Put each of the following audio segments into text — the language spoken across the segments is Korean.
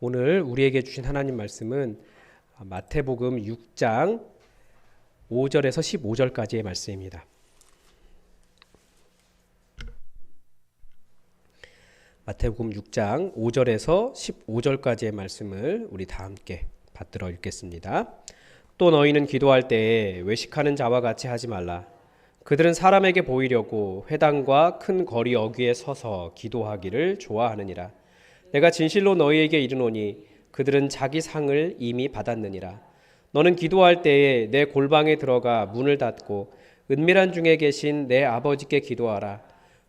오늘 우리에게 주신 하나님 말씀은 마태복음 6장 5절에서 15절까지의 말씀입니다. 마태복음 6장 5절에서 15절까지의 말씀을 우리 다 함께 받들어 읽겠습니다. 또 너희는 기도할 때에 외식하는 자와 같이 하지 말라. 그들은 사람에게 보이려고 회당과 큰 거리 어귀에 서서 기도하기를 좋아하느니라. 내가 진실로 너희에게 이르노니 그들은 자기 상을 이미 받았느니라. 너는 기도할 때에 내 골방에 들어가 문을 닫고 은밀한 중에 계신 내 아버지께 기도하라.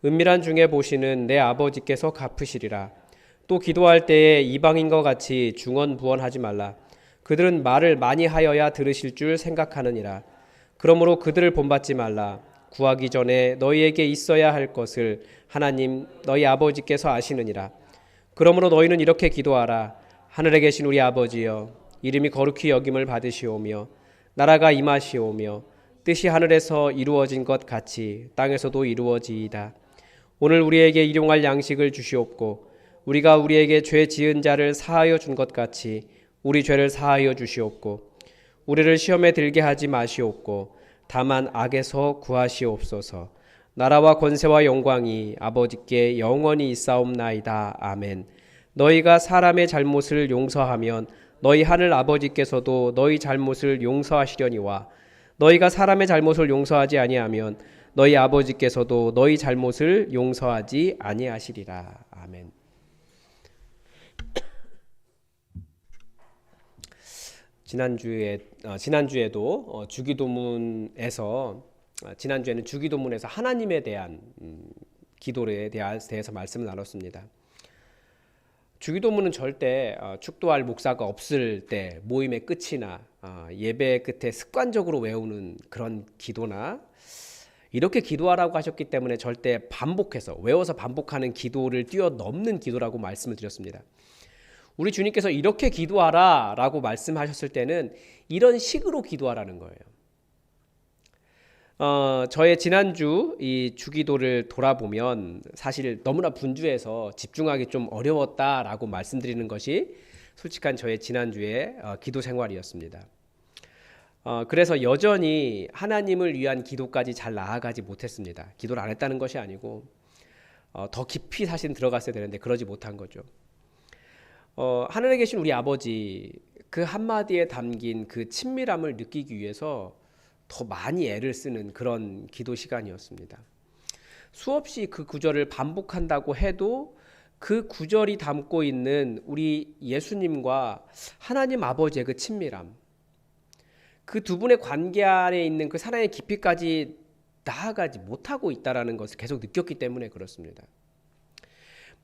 은밀한 중에 보시는 내 아버지께서 갚으시리라. 또 기도할 때에 이방인과 같이 중언부언하지 말라. 그들은 말을 많이 하여야 들으실 줄 생각하느니라. 그러므로 그들을 본받지 말라. 구하기 전에 너희에게 있어야 할 것을 하나님 너희 아버지께서 아시느니라. 그러므로 너희는 이렇게 기도하라. 하늘에 계신 우리 아버지여, 이름이 거룩히 여김을 받으시오며 나라가 임하시오며 뜻이 하늘에서 이루어진 것 같이 땅에서도 이루어지이다. 오늘 우리에게 일용할 양식을 주시옵고 우리가 우리에게 죄 지은 자를 사하여 준 것 같이 우리 죄를 사하여 주시옵고 우리를 시험에 들게 하지 마시옵고 다만 악에서 구하시옵소서. 나라와 권세와 영광이 아버지께 영원히 있사옵나이다. 아멘. 너희가 사람의 잘못을 용서하면 너희 하늘 아버지께서도 너희 잘못을 용서하시려니와 너희가 사람의 잘못을 용서하지 아니하면 너희 아버지께서도 너희 잘못을 용서하지 아니하시리라. 아멘. 지난주에도 주기도문에서 지난주에는 주기도문에서 하나님에 대한 기도에 대해서 말씀을 나눴습니다. 주기도문은 절대 축도할 목사가 없을 때 모임의 끝이나 예배 끝에 습관적으로 외우는 그런 기도나 이렇게 기도하라고 하셨기 때문에 절대 반복해서 외워서 반복하는 기도를 뛰어넘는 기도라고 말씀을 드렸습니다. 우리 주님께서 이렇게 기도하라 라고 말씀하셨을 때는 이런 식으로 기도하라는 거예요. 저의 지난주 이 주기도를 돌아보면 사실 너무나 분주해서 집중하기 좀 어려웠다라고 말씀드리는 것이 솔직한 저의 지난주의 기도 생활이었습니다. 그래서 여전히 하나님을 위한 기도까지 잘 나아가지 못했습니다. 기도를 안 했다는 것이 아니고 더 깊이 사실 들어갔어야 되는데 그러지 못한 거죠. 하늘에 계신 우리 아버지 그 한마디에 담긴 그 친밀함을 느끼기 위해서 더 많이 애를 쓰는 그런 기도 시간이었습니다. 수없이 그 구절을 반복한다고 해도 그 구절이 담고 있는 우리 예수님과 하나님 아버지의 그 친밀함, 그 두 분의 관계 안에 있는 그 사랑의 깊이까지 나아가지 못하고 있다는 것을 계속 느꼈기 때문에 그렇습니다.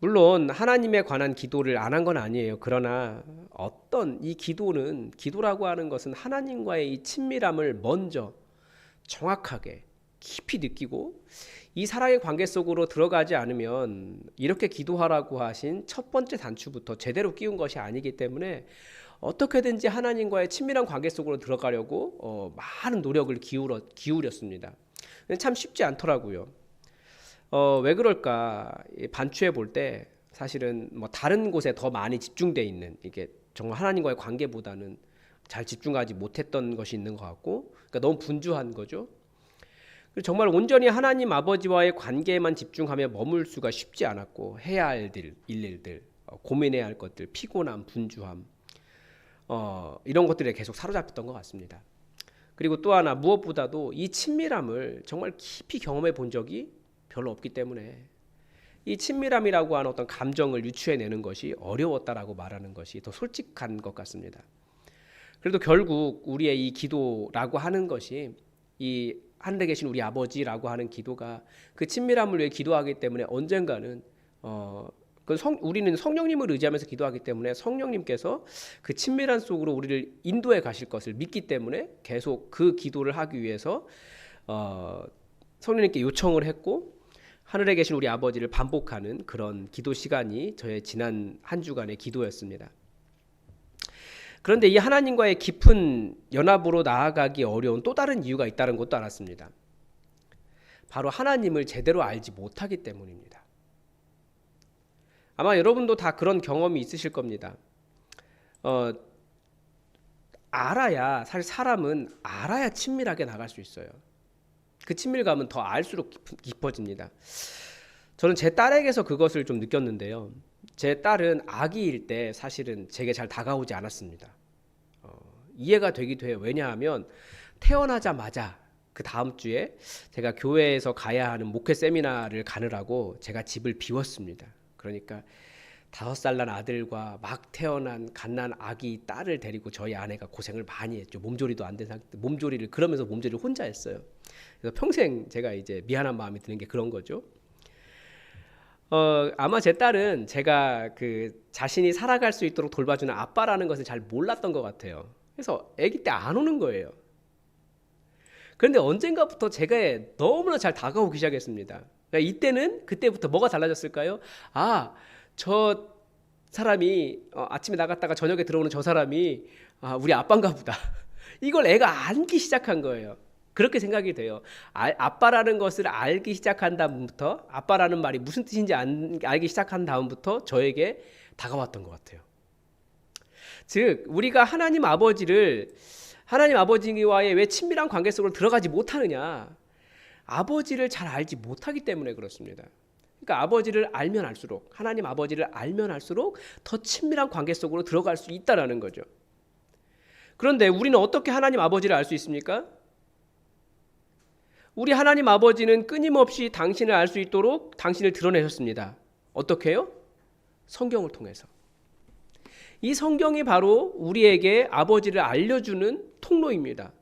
물론 하나님에 관한 기도를 안 한 건 아니에요. 그러나 어떤 이 기도는, 기도라고 하는 것은 하나님과의 이 친밀함을 먼저 정확하게 깊이 느끼고 이 사랑의 관계 속으로 들어가지 않으면 이렇게 기도하라고 하신 첫 번째 단추부터 제대로 끼운 것이 아니기 때문에 어떻게든지 하나님과의 친밀한 관계 속으로 들어가려고 많은 노력을 기울였습니다. 참 쉽지 않더라고요. 왜 그럴까? 반추해 볼 때 사실은 뭐 다른 곳에 더 많이 집중돼 있는, 이게 정말 하나님과의 관계보다는 잘 집중하지 못했던 것이 있는 것 같고, 그러니까 너무 분주한 거죠. 정말 온전히 하나님 아버지와의 관계에만 집중하며 머물 수가 쉽지 않았고, 해야 할 일들, 고민해야 할 것들, 피곤함, 분주함, 이런 것들에 계속 사로잡혔던 것 같습니다. 그리고 또 하나, 무엇보다도 이 친밀함을 정말 깊이 경험해 본 적이 별로 없기 때문에 이 친밀함이라고 하는 어떤 감정을 유추해내는 것이 어려웠다라고 말하는 것이 더 솔직한 것 같습니다. 그래도 결국 우리의 이 기도라고 하는 것이 이 하늘에 계신 우리 아버지라고 하는 기도가 그 친밀함을 위해 기도하기 때문에 언젠가는 우리는 성령님을 의지하면서 기도하기 때문에 성령님께서 그 친밀한 속으로 우리를 인도해 가실 것을 믿기 때문에 계속 그 기도를 하기 위해서 성령님께 요청을 했고 하늘에 계신 우리 아버지를 반복하는 그런 기도 시간이 저의 지난 한 주간의 기도였습니다. 그런데 이 하나님과의 깊은 연합으로 나아가기 어려운 또 다른 이유가 있다는 것도 알았습니다. 바로 하나님을 제대로 알지 못하기 때문입니다. 아마 여러분도 다 그런 경험이 있으실 겁니다. 어, 알아야, 사실 사람은 알아야 친밀하게 나갈 수 있어요. 그 친밀감은 더 알수록 깊어집니다. 저는 제 딸에게서 그것을 좀 느꼈는데요. 제 딸은 아기일 때 사실은 제게 잘 다가오지 않았습니다. 이해가 되기도 해요. 왜냐하면 태어나자마자 그 다음 주에 제가 교회에서 가야 하는 목회 세미나를 가느라고 제가 집을 비웠습니다. 그러니까 5살 난 아들과 막 태어난 갓난 아기 딸을 데리고 저희 아내가 고생을 많이 했죠. 몸조리도 안 된 상태, 그러면서 몸조리를 혼자 했어요. 그래서 평생 제가 이제 미안한 마음이 드는 게 그런 거죠. 아마 제 딸은 제가 그 자신이 살아갈 수 있도록 돌봐주는 아빠라는 것을 잘 몰랐던 것 같아요. 그래서 아기 때 안 오는 거예요. 그런데 언젠가부터 제가 너무나 잘 다가오기 시작했습니다. 그러니까 그때부터 뭐가 달라졌을까요? 아, 저 사람이 아침에 나갔다가 저녁에 들어오는 저 사람이 우리 아빠인가 보다. 이걸 애가 알기 시작한 거예요. 그렇게 생각이 돼요. 아빠라는 것을 알기 시작한 다음부터, 아빠라는 말이 무슨 뜻인지 알기 시작한 다음부터 저에게 다가왔던 것 같아요. 즉 우리가 하나님 아버지와의 왜 친밀한 관계 속으로 들어가지 못하느냐, 아버지를 잘 알지 못하기 때문에 그렇습니다. 그러니까 하나님 아버지를 알면 알수록 더 친밀한 관계 속으로 들어갈 수 있다라는 거죠. 그런데 우리는 어떻게 하나님 아버지를 알 수 있습니까? 우리 하나님 아버지는 끊임없이 당신을 알 수 있도록 당신을 드러내셨습니다. 어떻게요? 성경을 통해서. 이 성경이 바로 우리에게 아버지를 알려주는 통로입니다.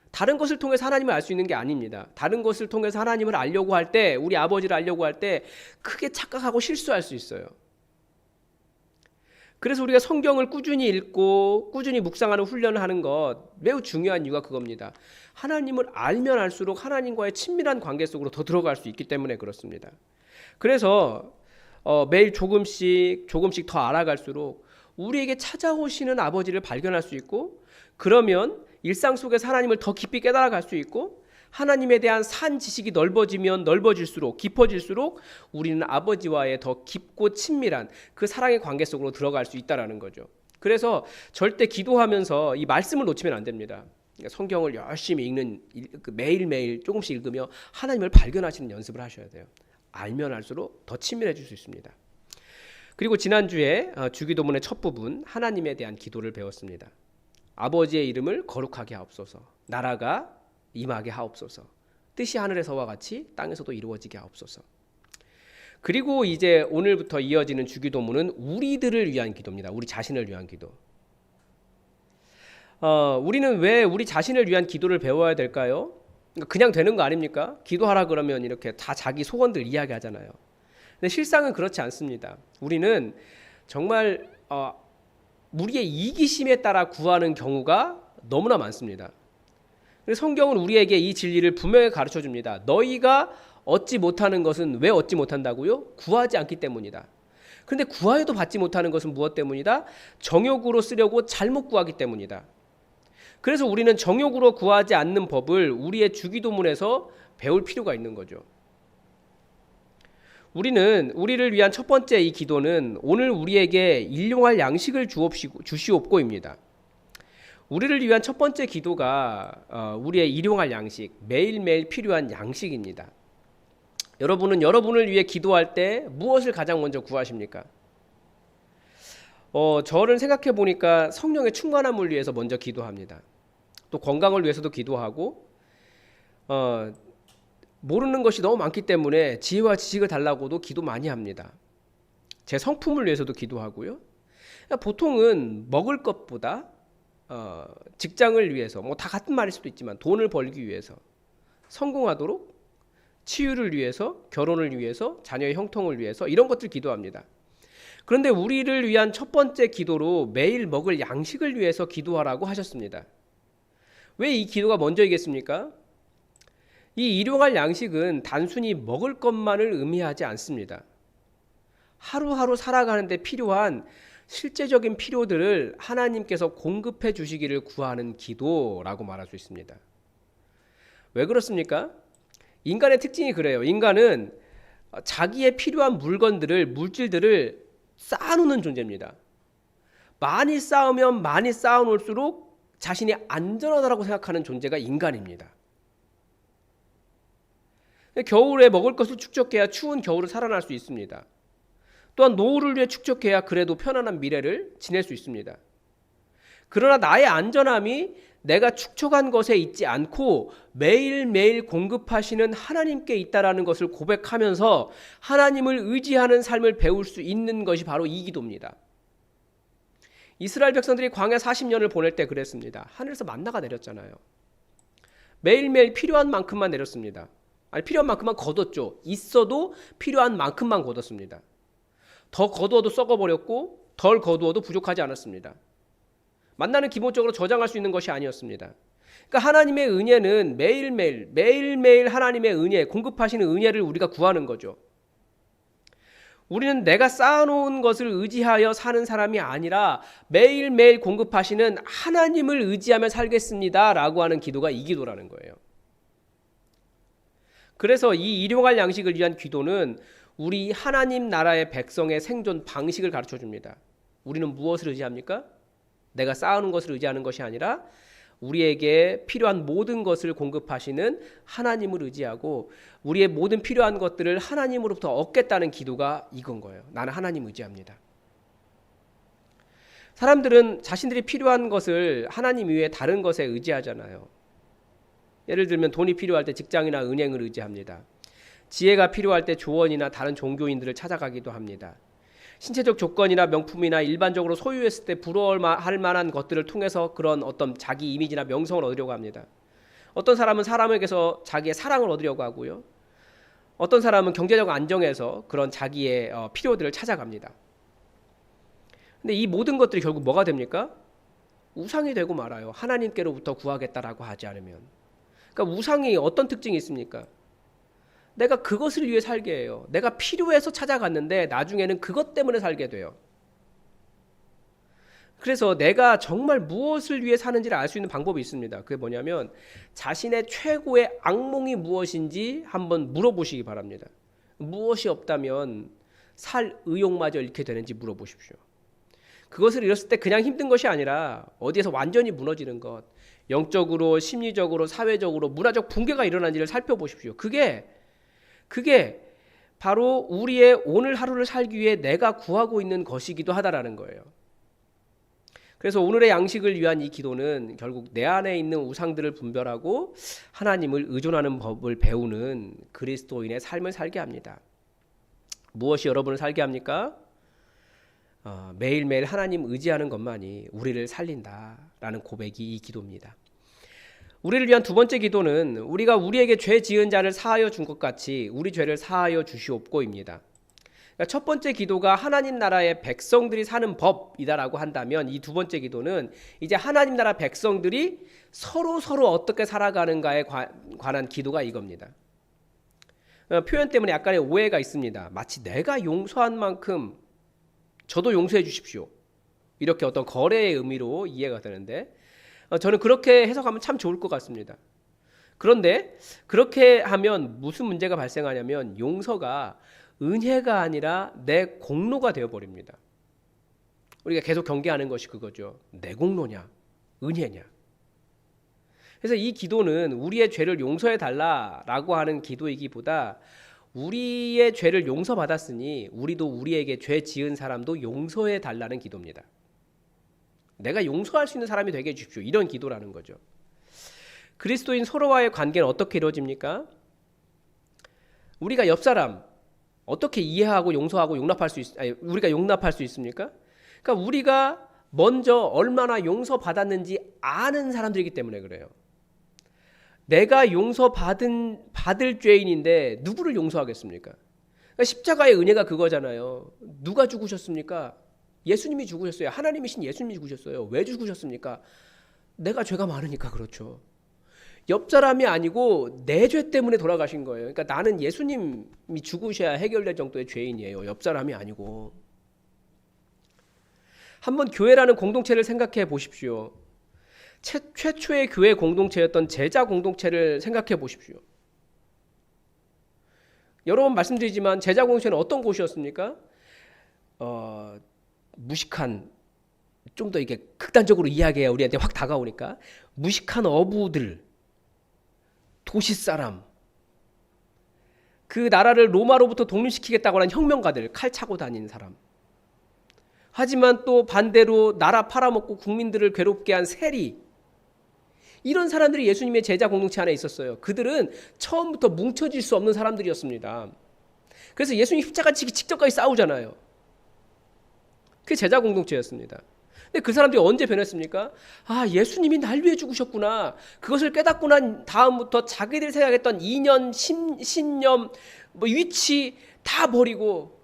다른 것을 통해서 하나님을 알 수 있는 게 아닙니다. 다른 것을 통해서 하나님을 알려고 할 때, 우리 아버지를 알려고 할 때 크게 착각하고 실수할 수 있어요. 그래서 우리가 성경을 꾸준히 읽고 꾸준히 묵상하는 훈련을 하는 것 매우 중요한 이유가 그겁니다. 하나님을 알면 알수록 하나님과의 친밀한 관계 속으로 더 들어갈 수 있기 때문에 그렇습니다. 그래서 매일 조금씩 더 알아갈수록 우리에게 찾아오시는 아버지를 발견할 수 있고, 그러면 일상 속에서 하나님을 더 깊이 깨달아갈 수 있고, 하나님에 대한 산 지식이 넓어질수록 깊어질수록 우리는 아버지와의 더 깊고 친밀한 그 사랑의 관계 속으로 들어갈 수 있다는 거죠. 그래서 절대 기도하면서 이 말씀을 놓치면 안 됩니다. 그러니까 성경을 열심히 매일매일 조금씩 읽으며 하나님을 발견하시는 연습을 하셔야 돼요. 알면 알수록 더 친밀해질 수 있습니다. 그리고 지난주에 주기도문의 첫 부분 하나님에 대한 기도를 배웠습니다. 아버지의 이름을 거룩하게 하옵소서, 나라가 임하게 하옵소서, 뜻이 하늘에서와 같이 땅에서도 이루어지게 하옵소서. 그리고 이제 오늘부터 이어지는 주기도문은 우리들을 위한 기도입니다. 우리 자신을 위한 기도. 우리는 왜 우리 자신을 위한 기도를 배워야 될까요? 그냥 되는 거 아닙니까? 기도하라 그러면 이렇게 다 자기 소원들 이야기하잖아요. 근데 실상은 그렇지 않습니다. 우리는 정말 우리의 이기심에 따라 구하는 경우가 너무나 많습니다. 성경은 우리에게 이 진리를 분명히 가르쳐 줍니다. 너희가 얻지 못하는 것은 왜 얻지 못한다고요? 구하지 않기 때문이다. 그런데 구하여도 받지 못하는 것은 무엇 때문이다? 정욕으로 쓰려고 잘못 구하기 때문이다. 그래서 우리는 정욕으로 구하지 않는 법을 우리의 주기도문에서 배울 필요가 있는 거죠. 우리를 위한 첫 번째 이 기도는 오늘 우리에게 일용할 양식을 주시옵고입니다. 우리를 위한 첫 번째 기도가 우리의 일용할 양식, 매일매일 필요한 양식입니다. 여러분은 여러분을 위해 기도할 때 무엇을 가장 먼저 구하십니까? 저를 생각해 보니까 성령의 충만함을 위해서 먼저 기도합니다. 또 건강을 위해서도 기도하고, 모르는 것이 너무 많기 때문에 지혜와 지식을 달라고도 기도 많이 합니다. 제 성품을 위해서도 기도하고요. 보통은 먹을 것보다 직장을 위해서, 다 같은 말일 수도 있지만 돈을 벌기 위해서, 성공하도록, 치유를 위해서, 결혼을 위해서, 자녀의 형통을 위해서 이런 것들 기도합니다. 그런데 우리를 위한 첫 번째 기도로 매일 먹을 양식을 위해서 기도하라고 하셨습니다. 왜 이 기도가 먼저이겠습니까? 이 일용할 양식은 단순히 먹을 것만을 의미하지 않습니다. 하루하루 살아가는 데 필요한 실제적인 필요들을 하나님께서 공급해 주시기를 구하는 기도라고 말할 수 있습니다. 왜 그렇습니까? 인간의 특징이 그래요. 인간은 자기의 필요한 물질들을 쌓아놓는 존재입니다. 많이 쌓으면 많이 쌓아놓을수록 자신이 안전하다고 생각하는 존재가 인간입니다. 겨울에 먹을 것을 축적해야 추운 겨울을 살아날 수 있습니다. 또한 노후를 위해 축적해야 그래도 편안한 미래를 지낼 수 있습니다. 그러나 나의 안전함이 내가 축적한 것에 있지 않고 매일매일 공급하시는 하나님께 있다라는 것을 고백하면서 하나님을 의지하는 삶을 배울 수 있는 것이 바로 이 기도입니다. 이스라엘 백성들이 광야 40년을 보낼 때 그랬습니다. 하늘에서 만나가 내렸잖아요. 매일매일 필요한 만큼만 내렸습니다. 아니, 필요한 만큼만 거뒀죠. 있어도 필요한 만큼만 거뒀습니다. 더 거두어도 썩어버렸고 덜 거두어도 부족하지 않았습니다. 만나는 기본적으로 저장할 수 있는 것이 아니었습니다. 그러니까 하나님의 은혜는 매일매일 하나님의 은혜, 공급하시는 은혜를 우리가 구하는 거죠. 우리는 내가 쌓아놓은 것을 의지하여 사는 사람이 아니라 매일매일 공급하시는 하나님을 의지하며 살겠습니다 라고 하는 기도가 이 기도라는 거예요. 그래서 이 일용할 양식을 위한 기도는 우리 하나님 나라의 백성의 생존 방식을 가르쳐 줍니다. 우리는 무엇을 의지합니까? 내가 쌓아놓은 것을 의지하는 것이 아니라 우리에게 필요한 모든 것을 공급하시는 하나님을 의지하고 우리의 모든 필요한 것들을 하나님으로부터 얻겠다는 기도가 이건 거예요. 나는 하나님 의지합니다. 사람들은 자신들이 필요한 것을 하나님 이외에 다른 것에 의지하잖아요. 예를 들면 돈이 필요할 때 직장이나 은행을 의지합니다. 지혜가 필요할 때 조언이나 다른 종교인들을 찾아가기도 합니다. 신체적 조건이나 명품이나 일반적으로 소유했을 때 부러워할 만한 것들을 통해서 그런 어떤 자기 이미지나 명성을 얻으려고 합니다. 어떤 사람은 사람에게서 자기의 사랑을 얻으려고 하고요. 어떤 사람은 경제적 안정에서 그런 자기의 필요들을 찾아갑니다. 근데 이 모든 것들이 결국 뭐가 됩니까? 우상이 되고 말아요. 하나님께로부터 구하겠다라고 하지 않으면. 그러니까 우상이 어떤 특징이 있습니까? 내가 그것을 위해 살게 해요. 내가 필요해서 찾아갔는데 나중에는 그것 때문에 살게 돼요. 그래서 내가 정말 무엇을 위해 사는지를 알 수 있는 방법이 있습니다. 그게 뭐냐면 자신의 최고의 악몽이 무엇인지 한번 물어보시기 바랍니다. 무엇이 없다면 살 의욕마저 잃게 되는지 물어보십시오. 그것을 잃었을 때 그냥 힘든 것이 아니라 어디에서 완전히 무너지는 것, 영적으로, 심리적으로, 사회적으로, 문화적 붕괴가 일어난지를 살펴보십시오. 그게 바로 우리의 오늘 하루를 살기 위해 내가 구하고 있는 것이기도 하다라는 거예요. 그래서 오늘의 양식을 위한 이 기도는 결국 내 안에 있는 우상들을 분별하고 하나님을 의존하는 법을 배우는 그리스도인의 삶을 살게 합니다. 무엇이 여러분을 살게 합니까? 매일매일 하나님 의지하는 것만이 우리를 살린다라는 고백이 이 기도입니다. 우리를 위한 두 번째 기도는 우리가 우리에게 죄 지은 자를 사하여 준 것 같이 우리 죄를 사하여 주시옵고입니다. 그러니까 첫 번째 기도가 하나님 나라의 백성들이 사는 법이다라고 한다면 이 두 번째 기도는 이제 하나님 나라 백성들이 서로 어떻게 살아가는가에 관한 기도가 이겁니다. 표현 때문에 약간의 오해가 있습니다. 마치 내가 용서한 만큼 저도 용서해 주십시오. 이렇게 어떤 거래의 의미로 이해가 되는데 저는 그렇게 해석하면 참 좋을 것 같습니다. 그런데 그렇게 하면 무슨 문제가 발생하냐면 용서가 은혜가 아니라 내 공로가 되어버립니다. 우리가 계속 경계하는 것이 그거죠. 내 공로냐 은혜냐. 그래서 이 기도는 우리의 죄를 용서해 달라라고 하는 기도이기보다 우리의 죄를 용서받았으니 우리도 우리에게 죄 지은 사람도 용서해 달라는 기도입니다. 내가 용서할 수 있는 사람이 되게 해주십시오. 이런 기도라는 거죠. 그리스도인 서로와의 관계는 어떻게 이루어집니까? 우리가 옆 사람 어떻게 이해하고 용서하고 우리가 용납할 수 있습니까? 그러니까 우리가 먼저 얼마나 용서받았는지 아는 사람들이기 때문에 그래요. 내가 받을 죄인인데 누구를 용서하겠습니까? 그러니까 십자가의 은혜가 그거잖아요. 누가 죽으셨습니까? 예수님이 죽으셨어요. 하나님이신 예수님이 죽으셨어요. 왜 죽으셨습니까? 내가 죄가 많으니까 그렇죠. 옆 사람이 아니고 내 죄 때문에 돌아가신 거예요. 그러니까 나는 예수님이 죽으셔야 해결될 정도의 죄인이에요. 옆 사람이 아니고. 한번 교회라는 공동체를 생각해 보십시오. 최초의 교회 공동체였던 제자 공동체를 생각해 보십시오. 여러 번 말씀드리지만 제자 공동체는 어떤 곳이었습니까? 무식한 좀 더 이게 극단적으로 이야기해야 우리한테 확 다가오니까 무식한 어부들, 도시 사람, 그 나라를 로마로부터 독립시키겠다고 하는 혁명가들, 칼 차고 다니는 사람. 하지만 또 반대로 나라 팔아먹고 국민들을 괴롭게 한 세리. 이런 사람들이 예수님의 제자 공동체 안에 있었어요. 그들은 처음부터 뭉쳐질 수 없는 사람들이었습니다. 그래서 예수님 십자가 지기 직전까지 싸우잖아요. 그게 제자 공동체였습니다. 근데 그 사람들이 언제 변했습니까? 아, 예수님이 날 위해 죽으셨구나. 그것을 깨닫고 난 다음부터 자기들이 생각했던 이념, 신념, 위치 다 버리고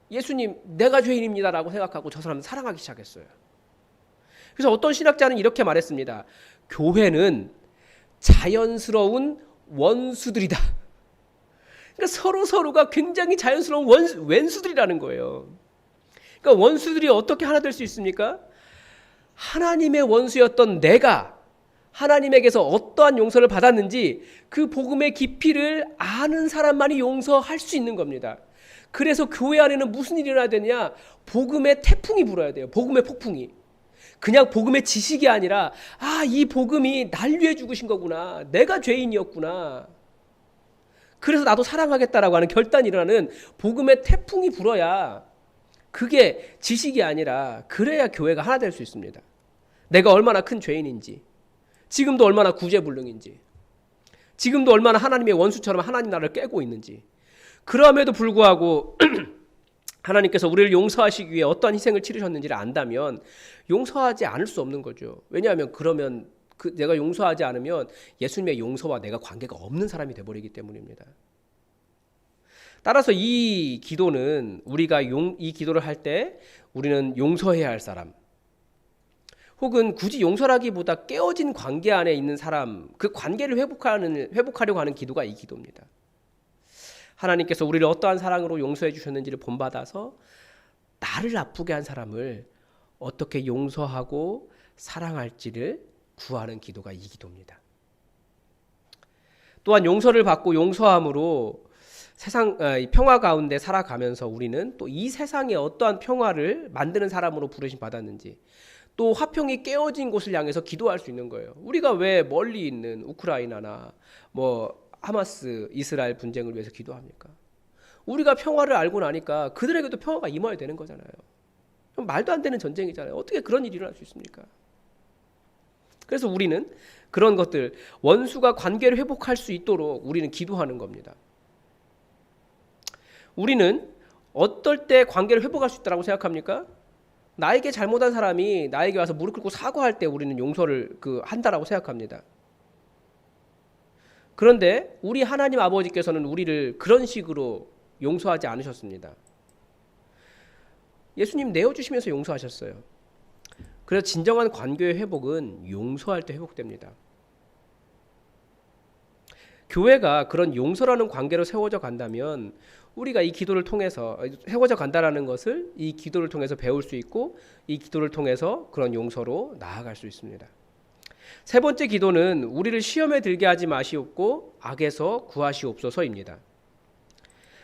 예수님 내가 죄인입니다라고 생각하고 저 사람을 사랑하기 시작했어요. 그래서 어떤 신학자는 이렇게 말했습니다. 교회는 자연스러운 원수들이다. 그러니까 서로가 굉장히 자연스러운 왼수들이라는 거예요. 그러니까 원수들이 어떻게 하나 될 수 있습니까? 하나님의 원수였던 내가 하나님에게서 어떠한 용서를 받았는지 그 복음의 깊이를 아는 사람만이 용서할 수 있는 겁니다. 그래서 교회 안에는 무슨 일이 일어나야 되냐? 복음의 태풍이 불어야 돼요. 복음의 폭풍이. 그냥 복음의 지식이 아니라 아, 이 복음이 날 위해 죽으신 거구나. 내가 죄인이었구나. 그래서 나도 사랑하겠다라고 하는 결단이 일어나는 복음의 태풍이 불어야, 그게 지식이 아니라 그래야 교회가 하나 될 수 있습니다. 내가 얼마나 큰 죄인인지, 지금도 얼마나 구제불능인지, 지금도 얼마나 하나님의 원수처럼 하나님 나라를 깨고 있는지. 그럼에도 불구하고 하나님께서 우리를 용서하시기 위해 어떠한 희생을 치르셨는지를 안다면 용서하지 않을 수 없는 거죠. 왜냐하면 그러면 내가 용서하지 않으면 예수님의 용서와 내가 관계가 없는 사람이 되어버리기 때문입니다. 따라서 이 기도는 우리가 이 기도를 할 때 우리는 용서해야 할 사람, 혹은 굳이 용서라기보다 깨어진 관계 안에 있는 사람, 그 관계를 회복하려고 하는 기도가 이 기도입니다. 하나님께서 우리를 어떠한 사랑으로 용서해 주셨는지를 본받아서 나를 아프게 한 사람을 어떻게 용서하고 사랑할지를 구하는 기도가 이 기도입니다. 또한 용서를 받고 용서함으로 세상 평화 가운데 살아가면서 우리는 또 이 세상에 어떠한 평화를 만드는 사람으로 부르심 받았는지, 또 화평이 깨어진 곳을 향해서 기도할 수 있는 거예요. 우리가 왜 멀리 있는 우크라이나나 하마스 이스라엘 분쟁을 위해서 기도합니까? 우리가 평화를 알고 나니까 그들에게도 평화가 임해야 되는 거잖아요. 말도 안 되는 전쟁이잖아요. 어떻게 그런 일이 일어날 수 있습니까? 그래서 우리는 그런 것들, 원수가 관계를 회복할 수 있도록 우리는 기도하는 겁니다. 우리는 어떨 때 관계를 회복할 수 있다고 생각합니까? 나에게 잘못한 사람이 나에게 와서 무릎 꿇고 사과할 때 우리는 용서를 한다라고 생각합니다. 그런데 우리 하나님 아버지께서는 우리를 그런 식으로 용서하지 않으셨습니다. 예수님 내어주시면서 용서하셨어요. 그래서 진정한 관계의 회복은 용서할 때 회복됩니다. 교회가 그런 용서라는 관계로 세워져 간다면 우리가 이 기도를 통해서 세워져 간다라는 것을 이 기도를 통해서 배울 수 있고, 이 기도를 통해서 그런 용서로 나아갈 수 있습니다. 세 번째 기도는 우리를 시험에 들게 하지 마시옵고 악에서 구하시옵소서입니다.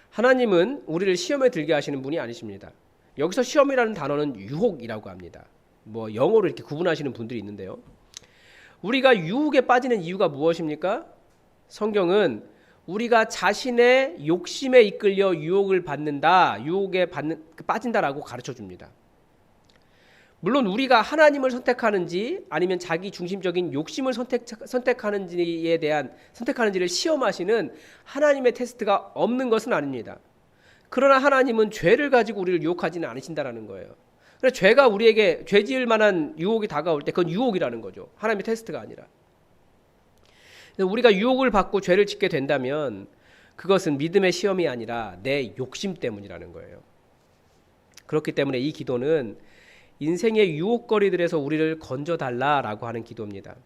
하나님은 우리를 시험에 들게 하시는 분이 아니십니다. 여기서 시험이라는 단어는 유혹이라고 합니다. 영어로 이렇게 구분하시는 분들이 있는데요. 우리가 유혹에 빠지는 이유가 무엇입니까? 성경은 우리가 자신의 욕심에 이끌려 유혹을 받는다, 유혹에 빠진다라고 가르쳐 줍니다. 물론 우리가 하나님을 선택하는지 아니면 자기 중심적인 욕심을 선택하는지를 시험하시는 하나님의 테스트가 없는 것은 아닙니다. 그러나 하나님은 죄를 가지고 우리를 유혹하지는 않으신다라는 거예요. 그래서 죄가 우리에게 죄 지을 만한 유혹이 다가올 때 그건 유혹이라는 거죠. 하나님의 테스트가 아니라. 우리가 유혹을 받고 죄를 짓게 된다면 그것은 믿음의 시험이 아니라 내 욕심 때문이라는 거예요. 그렇기 때문에 이 기도는 인생의 유혹거리들에서 우리를 건져달라라고 하는 기도입니다.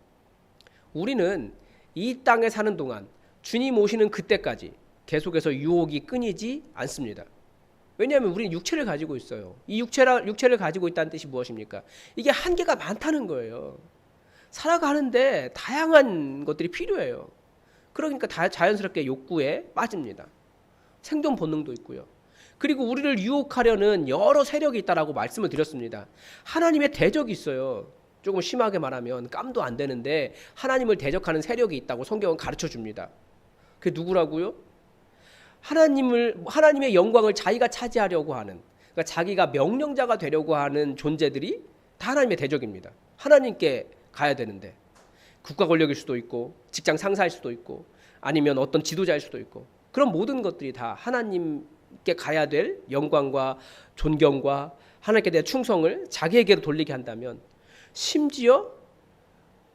우리는 이 땅에 사는 동안 주님 오시는 그때까지 계속해서 유혹이 끊이지 않습니다. 왜냐하면 우리는 육체를 가지고 있어요. 이 육체를 가지고 있다는 뜻이 무엇입니까? 이게 한계가 많다는 거예요. 살아가는데 다양한 것들이 필요해요. 그러니까 자연스럽게 욕구에 빠집니다. 생존 본능도 있고요. 그리고 우리를 유혹하려는 여러 세력이 있다라고 말씀을 드렸습니다. 하나님의 대적이 있어요. 조금 심하게 말하면 깜도 안 되는데 하나님을 대적하는 세력이 있다고 성경은 가르쳐 줍니다. 그게 누구라고요? 하나님의 영광을 자기가 차지하려고 하는, 그러니까 자기가 명령자가 되려고 하는 존재들이 다 하나님의 대적입니다. 하나님께 가야 되는데 국가 권력일 수도 있고 직장 상사일 수도 있고 아니면 어떤 지도자일 수도 있고 그런 모든 것들이 다 하나님께 가야 될 영광과 존경과 하나님께 대한 충성을 자기에게로 돌리게 한다면, 심지어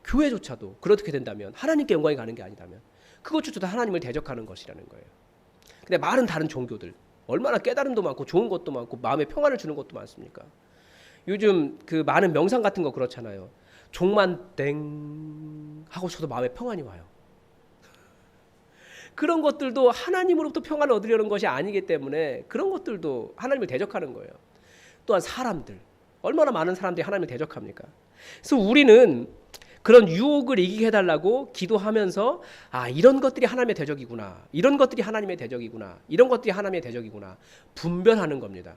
교회조차도 그렇게 된다면, 하나님께 영광이 가는 게 아니라면 그것조차도 하나님을 대적하는 것이라는 거예요. 근데 많은 다른 종교들 얼마나 깨달음도 많고 좋은 것도 많고 마음에 평안을 주는 것도 많습니까? 요즘 그 많은 명상 같은 거 그렇잖아요. 종만 땡 하고 저도 마음에 평안이 와요. 그런 것들도 하나님으로부터 평안을 얻으려는 것이 아니기 때문에 그런 것들도 하나님을 대적하는 거예요. 또한 사람들, 얼마나 많은 사람들이 하나님을 대적합니까? 그래서 우리는 그런 유혹을 이기게 해달라고 기도하면서 이런 것들이 하나님의 대적이구나, 이런 것들이 하나님의 대적이구나, 이런 것들이 하나님의 대적이구나 분별하는 겁니다.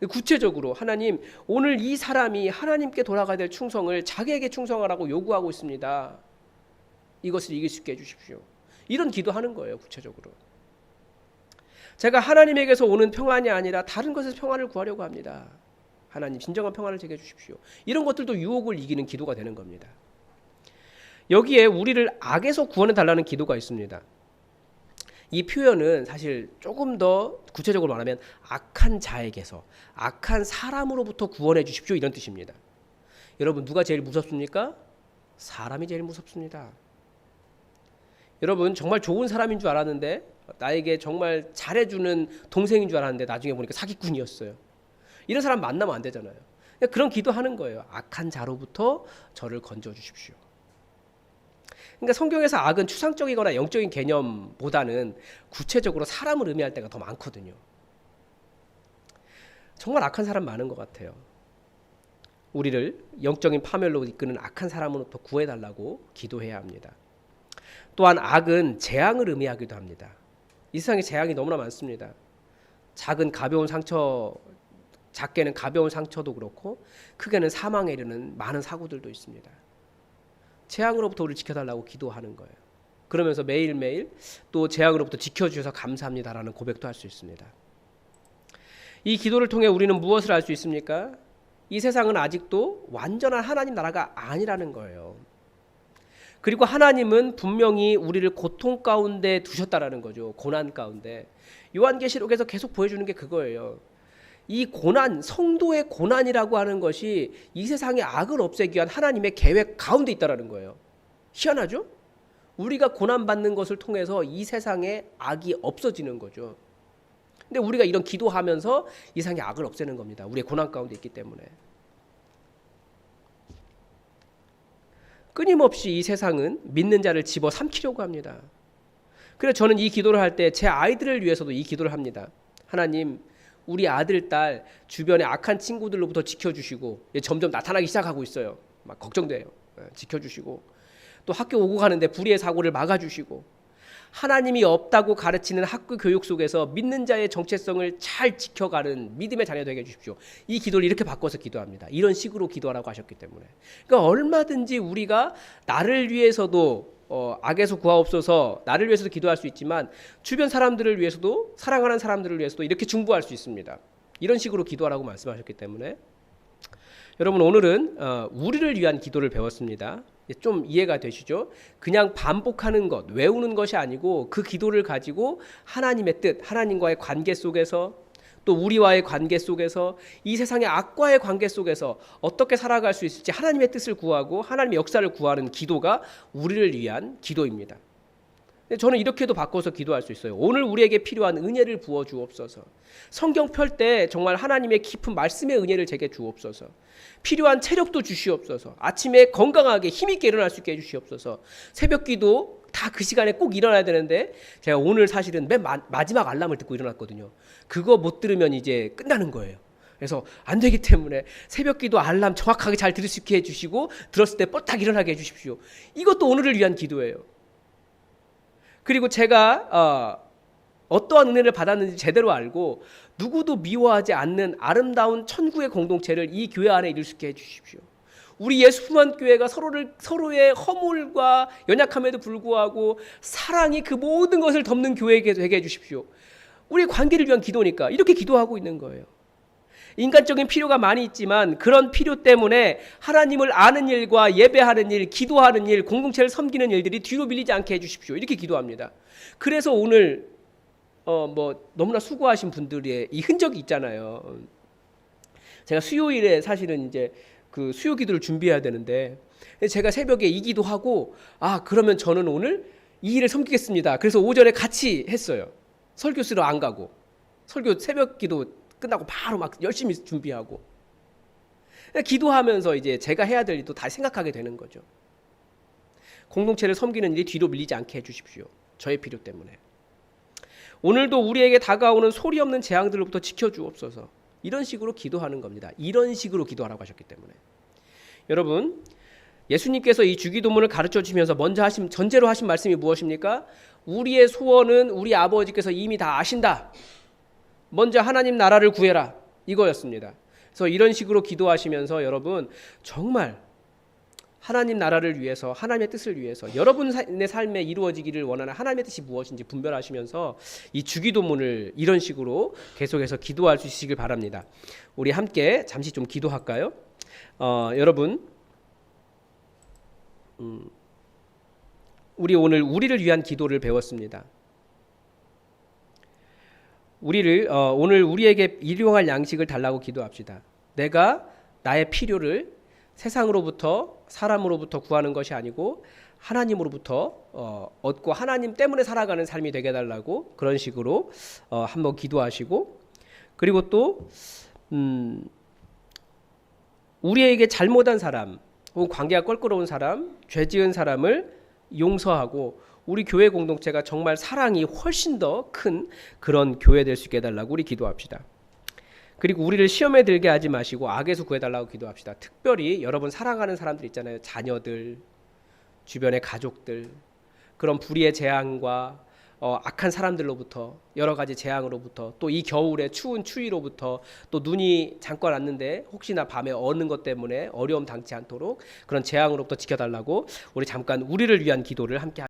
구체적으로 하나님, 오늘 이 사람이 하나님께 돌아가야 될 충성을 자기에게 충성하라고 요구하고 있습니다. 이것을 이길 수 있게 해주십시오. 이런 기도하는 거예요. 구체적으로 제가 하나님에게서 오는 평안이 아니라 다른 것에서 평안을 구하려고 합니다. 하나님, 진정한 평안을 제게 해주십시오. 이런 것들도 유혹을 이기는 기도가 되는 겁니다. 여기에 우리를 악에서 구원해 달라는 기도가 있습니다. 이 표현은 사실 조금 더 구체적으로 말하면 악한 자에게서, 악한 사람으로부터 구원해 주십시오, 이런 뜻입니다. 여러분, 누가 제일 무섭습니까? 사람이 제일 무섭습니다. 여러분, 정말 좋은 사람인 줄 알았는데, 나에게 정말 잘해주는 동생인 줄 알았는데 나중에 보니까 사기꾼이었어요. 이런 사람 만나면 안 되잖아요. 그런 기도하는 거예요. 악한 자로부터 저를 건져 주십시오. 그러니까 성경에서 악은 추상적이거나 영적인 개념보다는 구체적으로 사람을 의미할 때가 더 많거든요. 정말 악한 사람 많은 것 같아요. 우리를 영적인 파멸로 이끄는 악한 사람으로부터 구해달라고 기도해야 합니다. 또한 악은 재앙을 의미하기도 합니다. 이 세상에 재앙이 너무나 많습니다. 작게는 가벼운 상처도 그렇고 크게는 사망에 이르는 많은 사고들도 있습니다. 재앙으로부터 우리를 지켜달라고 기도하는 거예요. 그러면서 매일매일 또 재앙으로부터 지켜주셔서 감사합니다라는 고백도 할 수 있습니다. 이 기도를 통해 우리는 무엇을 알 수 있습니까? 이 세상은 아직도 완전한 하나님 나라가 아니라는 거예요. 그리고 하나님은 분명히 우리를 고통 가운데 두셨다라는 거죠. 고난 가운데. 요한계시록에서 계속 보여주는 게 그거예요. 이 고난, 성도의 고난이라고 하는 것이 이 세상의 악을 없애기 위한 하나님의 계획 가운데 있다라는 거예요. 희한하죠? 우리가 고난받는 것을 통해서 이 세상의 악이 없어지는 거죠. 근데 우리가 이런 기도하면서 이 세상의 악을 없애는 겁니다. 우리의 고난 가운데 있기 때문에. 끊임없이 이 세상은 믿는 자를 집어삼키려고 합니다. 그래서 저는 이 기도를 할 때 제 아이들을 위해서도 이 기도를 합니다. 하나님, 우리 아들, 딸 주변의 악한 친구들로부터 지켜주시고, 점점 나타나기 시작하고 있어요. 막 걱정돼요. 지켜주시고, 또 학교 오고 가는데 불의의 사고를 막아주시고, 하나님이 없다고 가르치는 학교 교육 속에서 믿는 자의 정체성을 잘 지켜가는 믿음의 자녀 되게 해주십시오. 이 기도를 이렇게 바꿔서 기도합니다. 이런 식으로 기도하라고 하셨기 때문에. 그러니까 얼마든지 우리가 나를 위해서도 악에서 구하옵소서, 나를 위해서도 기도할 수 있지만 주변 사람들을 위해서도, 사랑하는 사람들을 위해서도 이렇게 중보할 수 있습니다. 이런 식으로 기도하라고 말씀하셨기 때문에 여러분, 오늘은 우리를 위한 기도를 배웠습니다. 좀 이해가 되시죠? 그냥 반복하는 것, 외우는 것이 아니고 그 기도를 가지고 하나님의 뜻, 하나님과의 관계 속에서, 또 우리와의 관계 속에서, 이 세상의 악과의 관계 속에서 어떻게 살아갈 수 있을지 하나님의 뜻을 구하고 하나님의 역사를 구하는 기도가 우리를 위한 기도입니다. 저는 이렇게도 바꿔서 기도할 수 있어요. 오늘 우리에게 필요한 은혜를 부어 주옵소서. 성경 펼 때 정말 하나님의 깊은 말씀의 은혜를 제게 주옵소서. 필요한 체력도 주시옵소서. 아침에 건강하게 힘있게 일어날 수 있게 해주시옵소서. 새벽 기도 다 그 시간에 꼭 일어나야 되는데 제가 오늘 사실은 맨 마지막 알람을 듣고 일어났거든요. 그거 못 들으면 이제 끝나는 거예요. 그래서 안 되기 때문에 새벽 기도 알람 정확하게 잘 들을 수 있게 해주시고, 들었을 때 뻗딱 일어나게 해주십시오. 이것도 오늘을 위한 기도예요. 그리고 제가 어떠한 은혜를 받았는지 제대로 알고 누구도 미워하지 않는 아름다운 천국의 공동체를 이 교회 안에 이룰 수 있게 해주십시오. 우리 예수품한 교회가 서로의 허물과 연약함에도 불구하고 사랑이 그 모든 것을 덮는 교회에게 되게 해주십시오. 우리 관계를 위한 기도니까 이렇게 기도하고 있는 거예요. 인간적인 필요가 많이 있지만 그런 필요 때문에 하나님을 아는 일과 예배하는 일, 기도하는 일, 공동체를 섬기는 일들이 뒤로 밀리지 않게 해주십시오. 이렇게 기도합니다. 그래서 오늘 너무나 수고하신 분들의 이 흔적이 있잖아요. 제가 수요일에 사실은 이제 그 수요 기도를 준비해야 되는데 제가 새벽에 이 기도하고 그러면 저는 오늘 이 일을 섬기겠습니다. 그래서 오전에 같이 했어요. 설교 쓰러 안 가고 설교 새벽 기도 끝나고 바로 막 열심히 준비하고 기도하면서 이제 제가 해야 될 일도 다 생각하게 되는 거죠. 공동체를 섬기는 일이 뒤로 밀리지 않게 해주십시오. 저의 필요 때문에. 오늘도 우리에게 다가오는 소리 없는 재앙들로부터 지켜주옵소서. 이런 식으로 기도하는 겁니다. 이런 식으로 기도하라고 하셨기 때문에. 여러분, 예수님께서 이 주기도문을 가르쳐 주시면서 전제로 하신 말씀이 무엇입니까? 우리의 소원은 우리 아버지께서 이미 다 아신다. 먼저 하나님 나라를 구해라. 이거였습니다. 그래서 이런 식으로 기도하시면서 여러분 정말 하나님 나라를 위해서, 하나님의 뜻을 위해서, 여러분의 삶에 이루어지기를 원하는 하나님의 뜻이 무엇인지 분별하시면서 이 주기도문을 이런 식으로 계속해서 기도할 수 있으시길 바랍니다. 우리 함께 잠시 좀 기도할까요? 여러분, 우리 오늘 우리를 위한 기도를 배웠습니다. 오늘 우리에게 일용할 양식을 달라고 기도합시다. 내가 나의 필요를 세상으로부터 사람으로부터 구하는 것이 아니고 하나님으로부터 얻고 하나님 때문에 살아가는 삶이 되게 해달라고 그런 식으로 한번 기도하시고, 그리고 또 우리에게 잘못한 사람 혹은 관계가 껄끄러운 사람, 죄 지은 사람을 용서하고 우리 교회 공동체가 정말 사랑이 훨씬 더 큰 그런 교회 될 수 있게 해달라고 우리 기도합시다. 그리고 우리를 시험에 들게 하지 마시고 악에서 구해달라고 기도합시다. 특별히 여러분 사랑하는 사람들 있잖아요. 자녀들, 주변의 가족들, 그런 불의의 재앙과 악한 사람들로부터, 여러 가지 재앙으로부터, 또 이 겨울에 추운 추위로부터, 또 눈이 잠깐 왔는데 혹시나 밤에 어는 것 때문에 어려움 당치 않도록 그런 재앙으로부터 지켜달라고 우리 잠깐 우리를 위한 기도를 함께